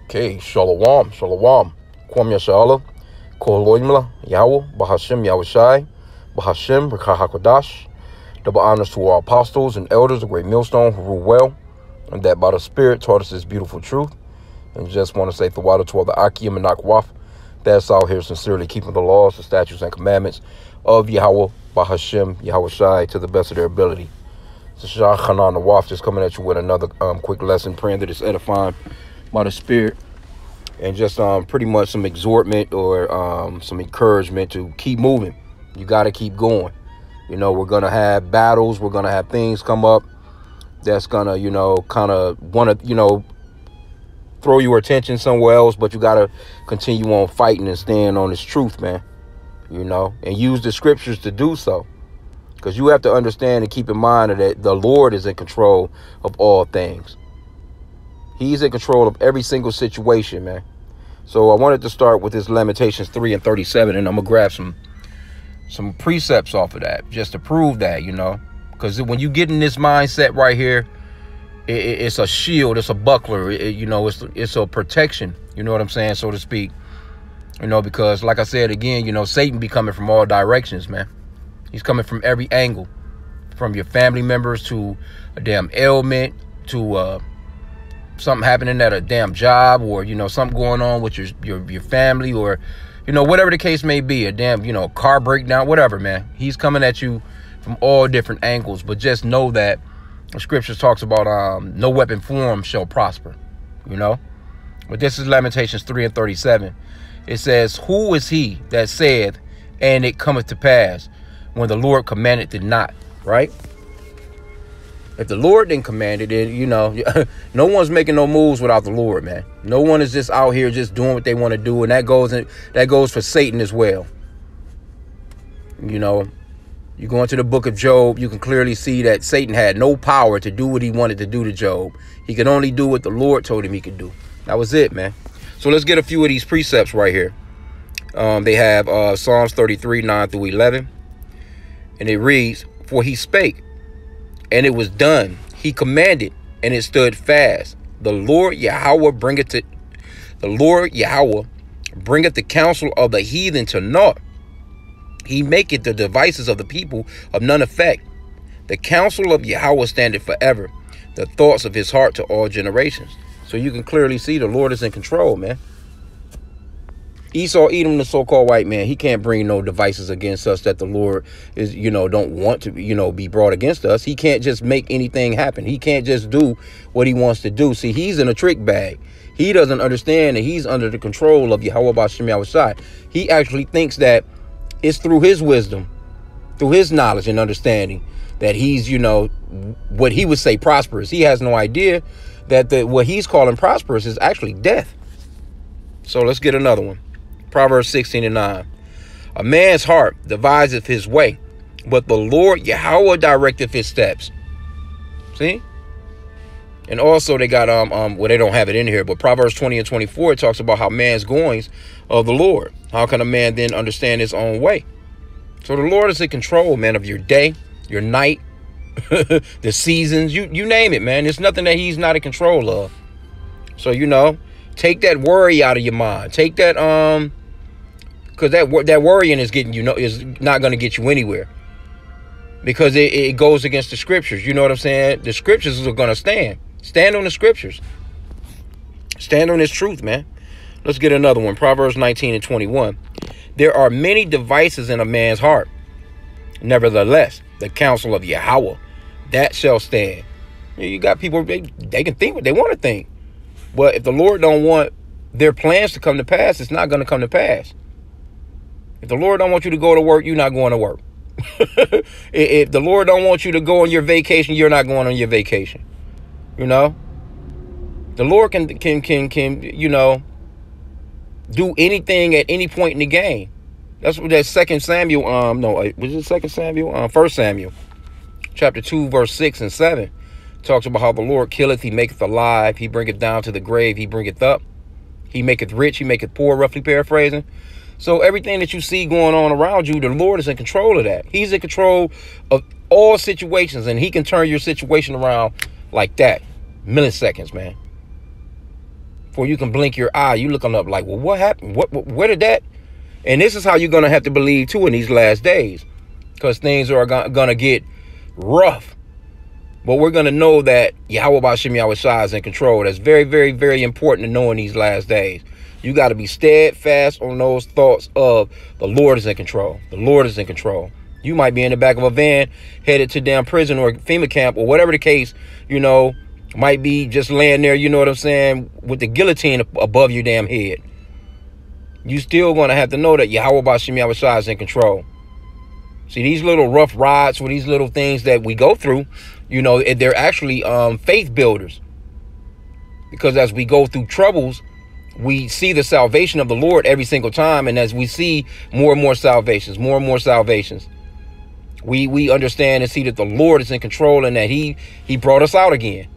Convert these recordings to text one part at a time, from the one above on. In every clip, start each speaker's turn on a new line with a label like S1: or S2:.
S1: Okay, Shalom, Shalom. Kwam Yashala, Koloimla, Yahweh, Bahashim Yahushai, Bahashim, Rikahakodash. Double honors to our apostles and elders, the great millstone who rule well, and that by the Spirit taught us this beautiful truth. And just want to say the water to all the H.I.M and Nakwaf that's out here sincerely keeping the laws, the statutes, and commandments of Yahweh, Bahashim, Yahushai to the best of their ability. So Shah Khanan Nawaf just coming at you with another quick lesson, praying that it's edifying by the Spirit, and just pretty much some exhortment or some encouragement to keep moving. You got to keep going. You know, we're going to have battles. We're going to have things come up that's going to, you know, kind of want to, you know, throw your attention somewhere else. But you got to continue on fighting and stand on this truth, man, you know, and use the scriptures to do so. Because you have to understand and keep in mind that the Lord is in control of all things. He's in control of every single situation, man. So I wanted to start with this Lamentations 3 and 37, and I'm going to grab some precepts off of that just to prove that, you know. Because when you get in this mindset right here, it's a shield, it's a buckler, you know, it's a protection, you know what I'm saying, so to speak. You know, because like I said again, you know, Satan be coming from all directions, man. He's coming from every angle, from your family members to a damn ailment to something happening at a damn job, or, you know, something going on with your family, or, you know, whatever the case may be, a damn, you know, car breakdown, whatever, man. He's coming at you from all different angles. But just know that the scriptures talks about no weapon formed shall prosper, you know. But this is Lamentations 3 and 37. It says, who is he that saith, and it cometh to pass, when the Lord commanded it not, right? If the Lord didn't command it, then, you know, no one's making no moves without the Lord, man. No one is just out here just doing what they want to do. And that goes for Satan as well. You know, you go into the book of Job, you can clearly see that Satan had no power to do what he wanted to do to Job. He could only do what the Lord told him he could do. That was it, man. So let's get a few of these precepts right here. They have Psalms 33, 9 through 11. And it reads, for he spake, and it was done. He commanded, and it stood fast. The Lord Yahweh bringeth the counsel of the heathen to naught. He maketh the devices of the people of none effect. The counsel of Yahweh standeth forever, the thoughts of his heart to all generations. So you can clearly see the Lord is in control, man. Esau, Edom, the so-called white man, he can't bring no devices against us that the Lord is, you know, don't want to, you know, be brought against us. He can't just make anything happen. He can't just do what he wants to do. See, he's in a trick bag. He doesn't understand that he's under the control of Yahweh B'Shem Yahushai. He actually thinks that it's through his wisdom, through his knowledge and understanding, that he's, you know, what he would say prosperous. He has no idea that what he's calling prosperous is actually death. So let's get another one. Proverbs 16 and 9. A man's heart deviseth his way, but the Lord Yahweh directeth his steps. See? And also they got well, they don't have it in here, but Proverbs 20 and 24, it talks about how man's goings of the Lord. How can a man then understand his own way? So the Lord is in control, man, of your day, your night, the seasons, you name it, man. There's nothing that he's not in control of. So, you know, take that worry out of your mind. Take that because that worrying is getting, you know, is not going to get you anywhere, because it goes against the scriptures. You know what I'm saying? The scriptures are going to stand on the scriptures. Stand on this truth, man. Let's get another one. Proverbs 19 and 21. There are many devices in a man's heart. Nevertheless, the counsel of Yahweh, that shall stand. You got people, they can think what they want to think. But if the Lord don't want their plans to come to pass, it's not going to come to pass. If the Lord don't want you to go to work, you're not going to work. If the Lord don't want you to go on your vacation, you're not going on your vacation. You know, the Lord can you know, do anything at any point in the game. That's what that 2 Samuel, no, was it 2 Samuel? 1 Samuel, chapter 2, verse 6 and 7. Talks about how the Lord killeth, he maketh alive, he bringeth down to the grave, he bringeth up, he maketh rich, he maketh poor, roughly paraphrasing. So everything that you see going on around you, the Lord is in control of that. He's in control of all situations, and he can turn your situation around like that. Milliseconds, man. before you can blink your eye. You looking up like, well, what happened? Where did that? And this is how you're going to have to believe, too, in these last days. Because things are going to get rough. But we're going to know that Yahweh Ba'Shem Yahushua is in control. That's very, very, very important to know in these last days. You got to be steadfast on those thoughts of the Lord is in control. The Lord is in control. You might be in the back of a van headed to damn prison or FEMA camp or whatever the case, you know, might be just laying there, you know what I'm saying, with the guillotine above your damn head. You still going to have to know that Yahweh Ba'Shem Yahushua is in control. See, these little rough rides or these little things that we go through, you know, they're actually faith builders. Because as we go through troubles, we see the salvation of the Lord every single time. And as we see more and more salvations, we understand and see that the Lord is in control and that he brought us out again.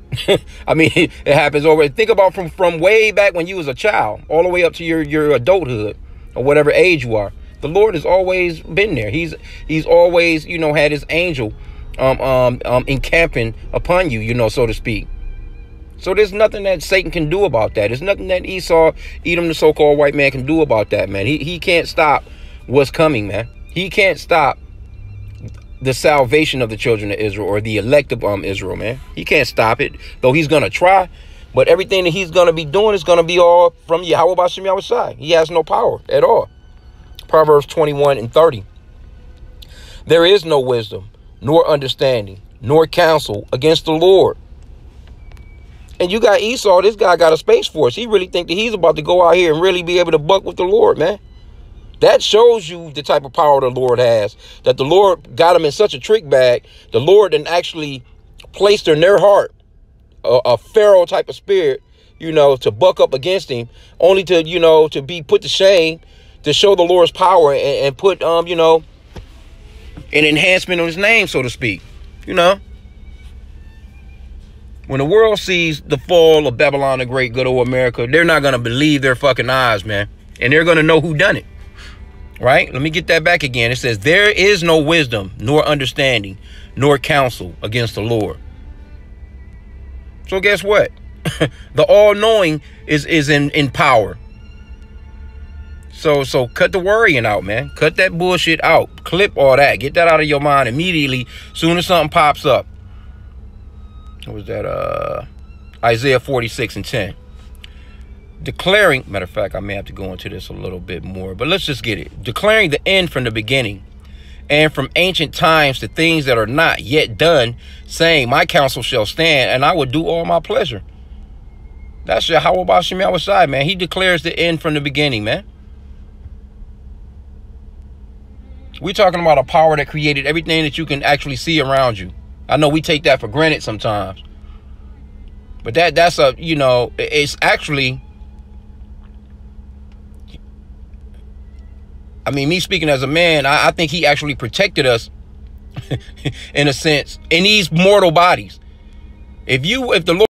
S1: I mean, it happens over. Think about from way back when you was a child all the way up to your adulthood or whatever age you are. The Lord has always been there. He's always, you know, had his angel encamping upon you, you know, so to speak. So there's nothing that Satan can do about that. There's nothing that Esau, Edom, the so-called white man, can do about that, man. He can't stop what's coming, man. He can't stop the salvation of the children of Israel or the elect of Israel, man. He can't stop it, though he's going to try. But everything that he's going to be doing is going to be all from Yahweh Ba'Shem Yahushua. He has no power at all. Proverbs 21:30. There is no wisdom, nor understanding, nor counsel against the Lord. And you got Esau. This guy got a space force. He really think that he's about to go out here and really be able to buck with the Lord, man. That shows you the type of power the Lord has, that the Lord got him in such a trick bag. The Lord then actually placed in their heart a Pharaoh type of spirit, you know, to buck up against him, only to, you know, to be put to shame, to show the Lord's power and put, you know, an enhancement on his name, so to speak, you know. When the world sees the fall of Babylon the Great, good old America, they're not going to believe their fucking eyes, man. And they're going to know who done it. Right? Let me get that back again. It says, there is no wisdom, nor understanding, nor counsel against the Lord. So guess what? The all-knowing is in power. So cut the worrying out, man. Cut that bullshit out. Clip all that. Get that out of your mind immediately. Soon as something pops up. What was that? Isaiah 46:10. Declaring, matter of fact, I may have to go into this a little bit more, but let's just get it. Declaring the end from the beginning, and from ancient times the things that are not yet done, saying, my counsel shall stand, and I will do all my pleasure. That's Yahweh Ba'Shem Yahushua, man. He declares the end from the beginning, man. We're talking about a power that created everything that you can actually see around you. I know we take that for granted sometimes. But that's a, you know, it's actually, I mean, me speaking as a man, I think he actually protected us in a sense in these mortal bodies. If the Lord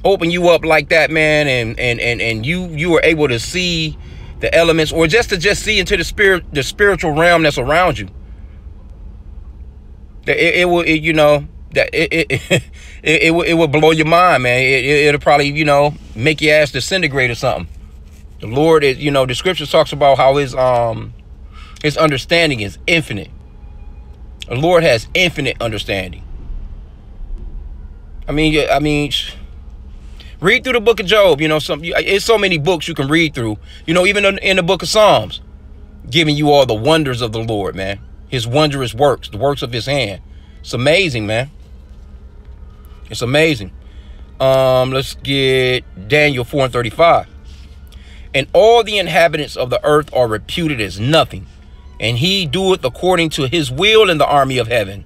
S1: open you up like that, man, and you were able to see the elements, or just see into the spiritual realm that's around you, it will, you know, that it will blow your mind, man. It'll probably, you know, make your ass disintegrate or something. The Lord is, you know, the scripture talks about how his understanding is infinite. The Lord has infinite understanding. I mean, read through the book of Job. You know, it's so many books you can read through. You know, even in the book of Psalms, giving you all the wonders of the Lord, man. His wondrous works, the works of his hand. It's amazing, man. It's amazing. Let's get Daniel 4:35. And all the inhabitants of the earth are reputed as nothing, and he doeth according to his will in the army of heaven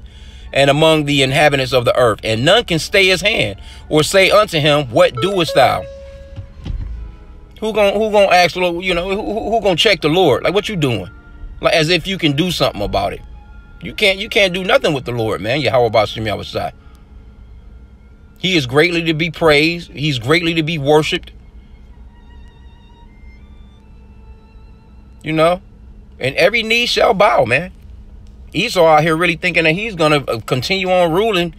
S1: and among the inhabitants of the earth, and none can stay his hand or say unto him, what doest thou? Who gonna ask the Lord, you know, who gonna check the Lord? Like, what you doing? Like, as if you can do something about it. You can't do nothing with the Lord, man. Yahweh Ba'Shem Yahushua. He is greatly to be praised. He's greatly to be worshipped. You know, and every knee shall bow, man. Esau out here really thinking that he's going to continue on ruling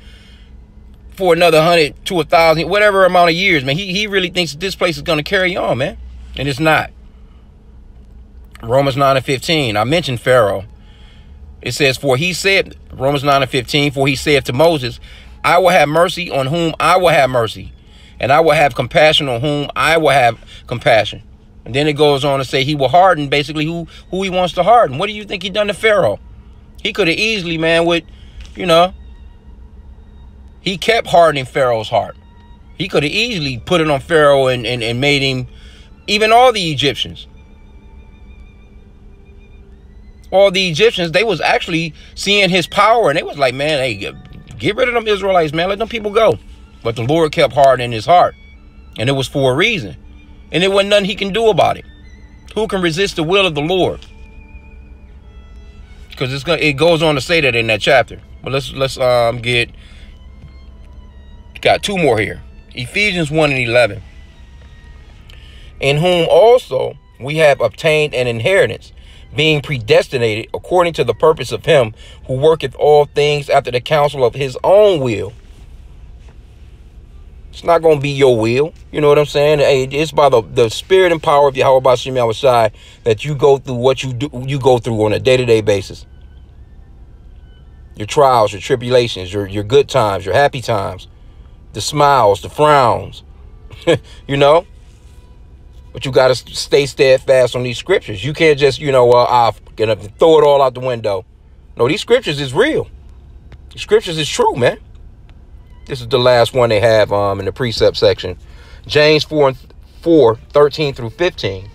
S1: for another 100 to 1,000, whatever amount of years, man. He really thinks that this place is going to carry on, man. And it's not. Romans 9:15. I mentioned Pharaoh. It says, for he said, Romans 9:15, for he said to Moses, I will have mercy on whom I will have mercy, and I will have compassion on whom I will have compassion. And then it goes on to say he will harden basically who he wants to harden. What do you think he done to Pharaoh? He could have easily, man, he kept hardening Pharaoh's heart. He could have easily put it on Pharaoh and made him, even all the Egyptians. All the Egyptians, they was actually seeing his power, and they was like, man, hey, get rid of them Israelites, man. Let them people go. But the Lord kept hardening his heart, and it was for a reason. And there wasn't nothing he can do about it. Who can resist the will of the Lord? Because it goes on to say that in that chapter. But let's got two more here. Ephesians 1:11. In whom also we have obtained an inheritance, being predestinated according to the purpose of him who worketh all things after the counsel of his own will. It's not going to be your will. You know what I'm saying? Hey, it's by the spirit and power of Yahweh H.I.M that you go through what you go through on a day-to-day basis. Your trials, your tribulations, your good times, your happy times, the smiles, the frowns, you know. But you got to stay steadfast on these scriptures. You can't just, I'm going to throw it all out the window. No, these scriptures is real. The scriptures is true, man. This is the last one they have in the precept section. James 4:13 through 15.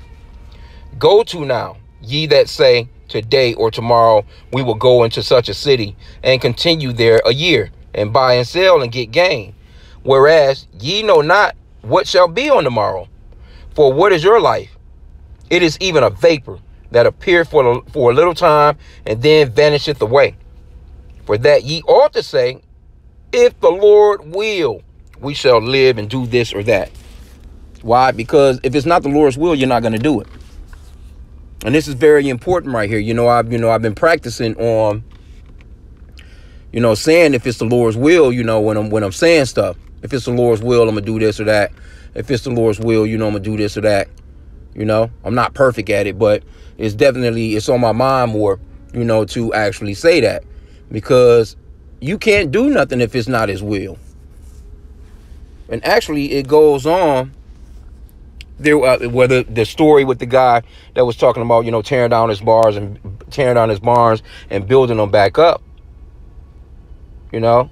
S1: Go to now, ye that say, today or tomorrow we will go into such a city and continue there a year and buy and sell and get gain. Whereas ye know not what shall be on the morrow. For what is your life? It is even a vapor that appeareth for a little time and then vanisheth away. For that ye ought to say, if the Lord will, we shall live and do this or that. Why? Because if it's not the Lord's will, you're not going to do it. And this is very important right here. I've been practicing on, saying if it's the Lord's will, when I'm saying stuff. If it's the Lord's will, I'm going to do this or that. If it's the Lord's will, I'm going to do this or that. I'm not perfect at it, but it's on my mind more, to actually say that. Because you can't do nothing if it's not his will. And actually, it goes on there, whether the story with the guy that was talking about, tearing down his barns and building them back up. The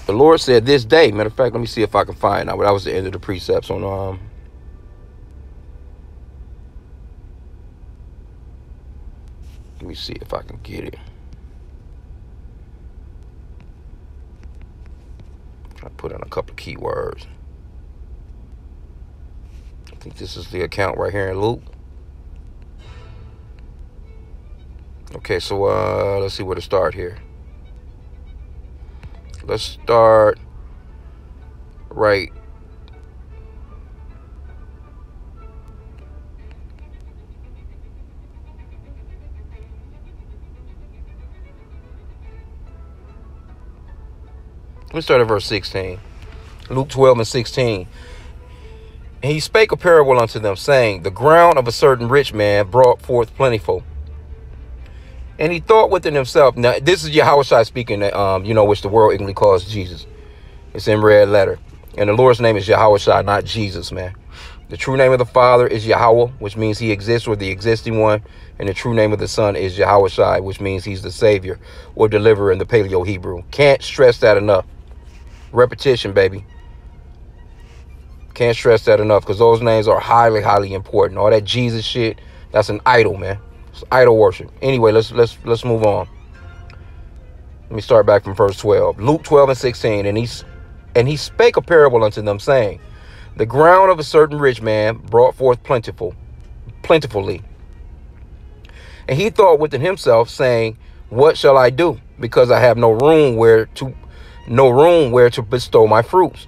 S1: Lord said this day, matter of fact, let me see if I can find out. That was the end of the precepts on, let me see if I can get it. I put in a couple of keywords. I think this is the account right here in Luke. Okay, so let's see where to start here. Let's start right. Let's start at verse 16. Luke 12:16. And he spake a parable unto them, saying, the ground of a certain rich man brought forth plentiful. And he thought within himself. Now, this is Yahushua speaking, which the world ignorantly calls Jesus. It's in red letter. And the Lord's name is Yahushua, not Jesus, man. The true name of the Father is Yahweh, which means he exists, or the existing one. And the true name of the Son is Yahushua, which means he's the Savior or deliverer in the Paleo Hebrew. Can't stress that enough. Repetition, baby. Can't stress that enough, because those names are highly, highly important. All that Jesus shit, that's an idol, man. It's idol worship. Anyway, let's move on. Let me start back from verse 12. Luke 12:16. And he spake a parable unto them, saying, the ground of a certain rich man brought forth plentifully. And he thought within himself, saying, what shall I do? Because I have no room where to bestow my fruits.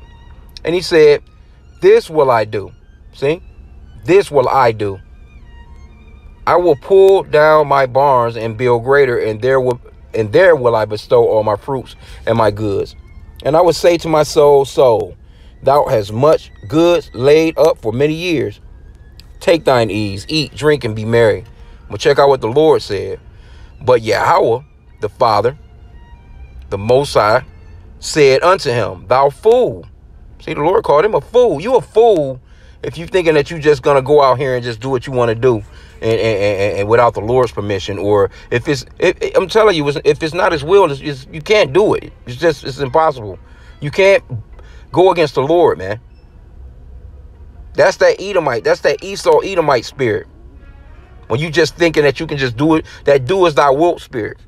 S1: And he said, this will I do. See, this will I do. I will pull down my barns and build greater, and there will I bestow all my fruits and my goods. And I would say to my soul, thou hast much goods laid up for many years. Take thine ease, eat, drink, and be merry. But check out what the Lord said. But Yahweh, the Father, the Most High, said unto him, thou fool. See, the Lord called him a fool. You a fool if you thinking that you just going to go out here and just do what you want to do and without the Lord's permission. Or if I'm telling you, if it's not his will, you can't do it. It's impossible. You can't go against the Lord, man. That's that Edomite. That's that Esau Edomite spirit. When you just thinking that you can just do it, that do as thou wilt spirit.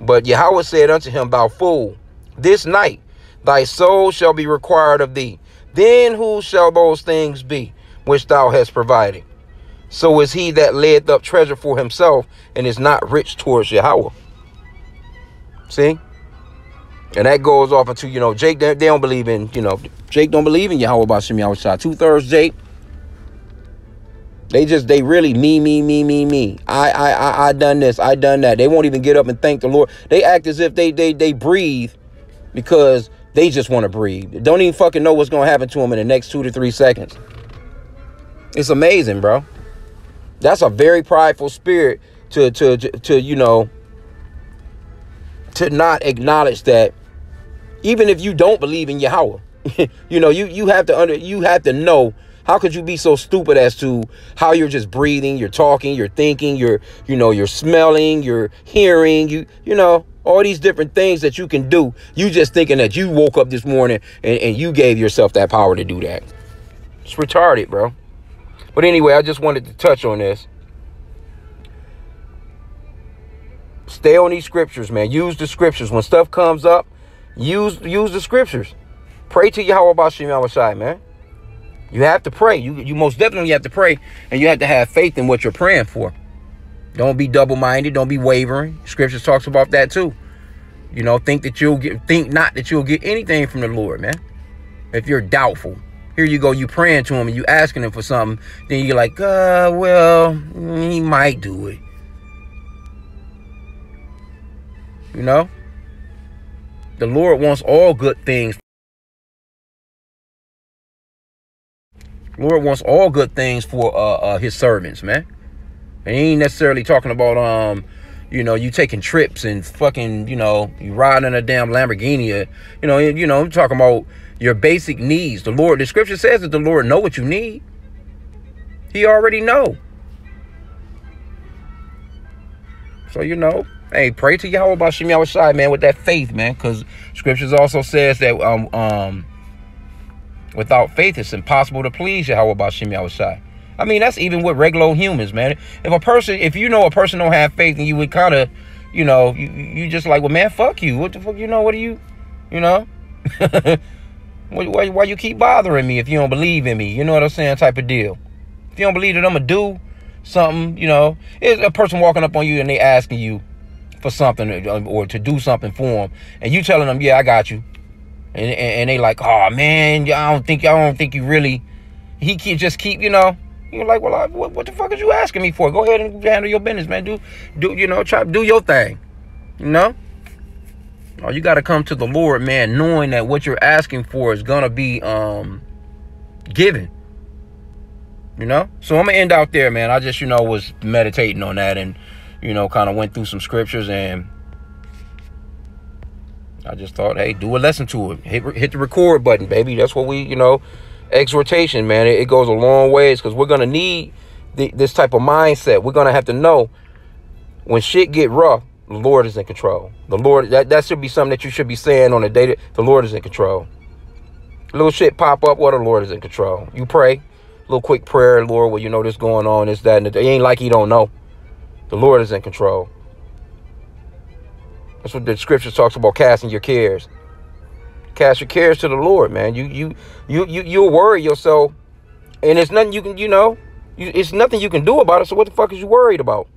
S1: But Yahweh said unto him, thou fool, this night thy soul shall be required of thee. Then who shall those things be which thou hast provided? So is he that layeth up treasure for himself and is not rich towards Yahweh. See? And that goes off into, Jake, they don't believe in, Jake don't believe in Yahweh Bashim Yahushua. 2/3 Jake. They really me. I done this, I done that. They won't even get up and thank the Lord. They act as if they breathe because they just want to breathe. They don't even fucking know what's going to happen to them in the next 2 to 3 seconds. It's amazing, bro. That's a very prideful spirit to not acknowledge that even if you don't believe in Yahweh, you have to know. How could you be so stupid as to how you're just breathing, you're talking, you're thinking, you're smelling, you're hearing, all these different things that you can do. You just thinking that you woke up this morning and you gave yourself that power to do that. It's retarded, bro. But anyway, I just wanted to touch on this. Stay on these scriptures, man. Use the scriptures. When stuff comes up, use the scriptures. Pray to Yahweh Bashim Yahushai, man. You have to pray. You most definitely have to pray, and you have to have faith in what you're praying for. Don't be double-minded. Don't be wavering. Scriptures talks about that too. Think not that you'll get anything from the Lord, man. If you're doubtful, here you go. You praying to him and you asking him for something. Then you're like, well, he might do it. The Lord wants all good things. Lord wants all good things for his servants, man. And he ain't necessarily talking about you taking trips and fucking, you riding in a damn Lamborghini. I'm talking about your basic needs. The scripture says that the Lord know what you need. He already know. So hey, pray to Yahweh Bashim Yahushai, man, with that faith, man, because scriptures also says that without faith, it's impossible to please Yahweh Bashim Yahushai. I mean, that's even with regular humans, man. If you know a person don't have faith, and you would kind of, you just like, well, man, fuck you. What the fuck, what do you, why you keep bothering me if you don't believe in me? You know what I'm saying? Type of deal. If you don't believe that I'm going to do something, it's a person walking up on you and they asking you for something or to do something for them. And you telling them, yeah, I got you. And they like, oh, man, I don't think you really, just keep, you're like, well, what the fuck is you asking me for? Go ahead and handle your business, man. Try to do your thing, Oh, you got to come to the Lord, man, knowing that what you're asking for is going to be given, So I'm going to end out there, man. I just, was meditating on that and, kind of went through some scriptures and I just thought, hey, do a lesson to it. Hit the record button, baby. That's what we, exhortation, man. It goes a long ways because we're going to need this type of mindset. We're going to have to know when shit get rough, the Lord is in control. The Lord, that should be something that you should be saying on a day. The Lord is in control. Little shit pop up, well, the Lord is in control. You pray, little quick prayer, Lord, well, this going on, this, that, and it ain't like he don't know. The Lord is in control. That's what the scripture talks about, casting your cares. Cast your cares to the Lord, man. You'll worry yourself, and it's nothing you can, it's nothing you can do about it. So what the fuck is you worried about?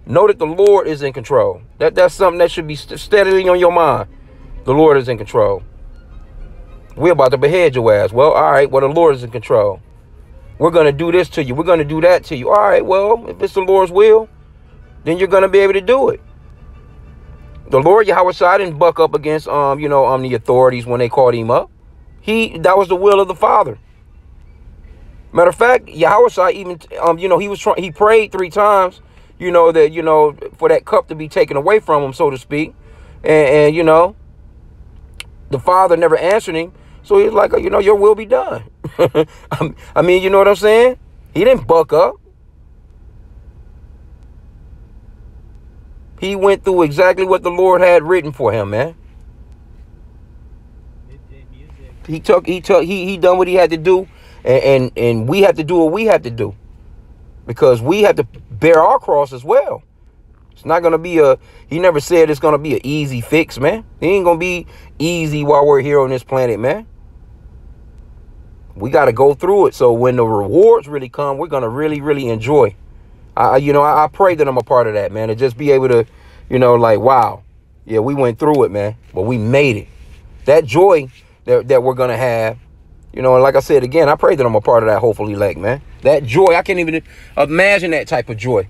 S1: Know that the Lord is in control. That's something that should be steadily on your mind. The Lord is in control. We're about to behead your ass. Well, all right. Well, the Lord is in control. We're going to do this to you. We're going to do that to you. All right. Well, if it's the Lord's will, then you're going to be able to do it. The Lord Yahweh Shai didn't buck up against the authorities when they called him up. That was the will of the Father. Matter of fact, Yahweh Shai even he prayed 3 times, that for that cup to be taken away from him, so to speak. And the Father never answered him. So he's like, your will be done. I mean, you know what I'm saying? He didn't buck up. He went through exactly what the Lord had written for him, man. He done what he had to do, and we have to do what we have to do, because we have to bear our cross as well. It's not gonna be he never said it's gonna be an easy fix, man. It ain't gonna be easy while we're here on this planet, man. We got to go through it. So when the rewards really come, we're gonna really, really enjoy. I pray that I'm a part of that, man, to just be able to, like, wow, yeah, we went through it, man, but we made it. That joy that we're going to have, and like I said, again, I pray that I'm a part of that hopeful elect, man. That joy, I can't even imagine that type of joy.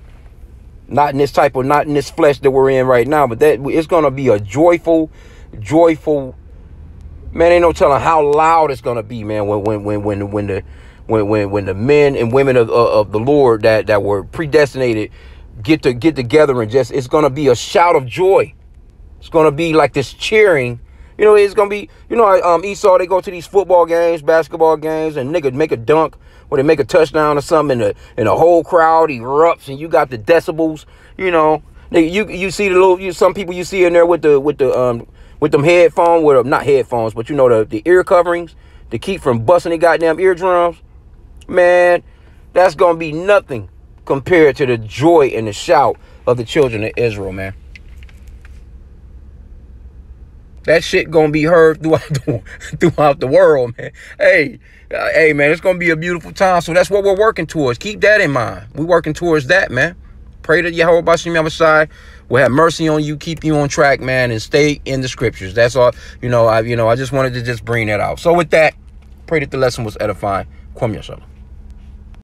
S1: Not in this flesh that we're in right now, but that it's going to be a joyful, man, ain't no telling how loud it's going to be, man, when the men and women of the Lord that were predestinated get together, and it's going to be a shout of joy. It's going to be like this cheering. It's going to be, Esau, they go to these football games, basketball games, and niggas make a dunk or they make a touchdown or something, and the whole crowd erupts, and you got the decibels, you see the little, some people you see in there with them headphones, not headphones, but the ear coverings to keep from busting their goddamn eardrums. Man, that's going to be nothing compared to the joy and the shout of the children of Israel, man. That shit going to be heard throughout the world, man. Hey, man, it's going to be a beautiful time. So that's what we're working towards. Keep that in mind. We're working towards that, man. Pray that Yahweh Bashim Yahushai will have mercy on you, keep you on track, man, and stay in the scriptures. That's all. I just wanted to just bring that out. So with that, pray that the lesson was edifying. Kwam Yashala.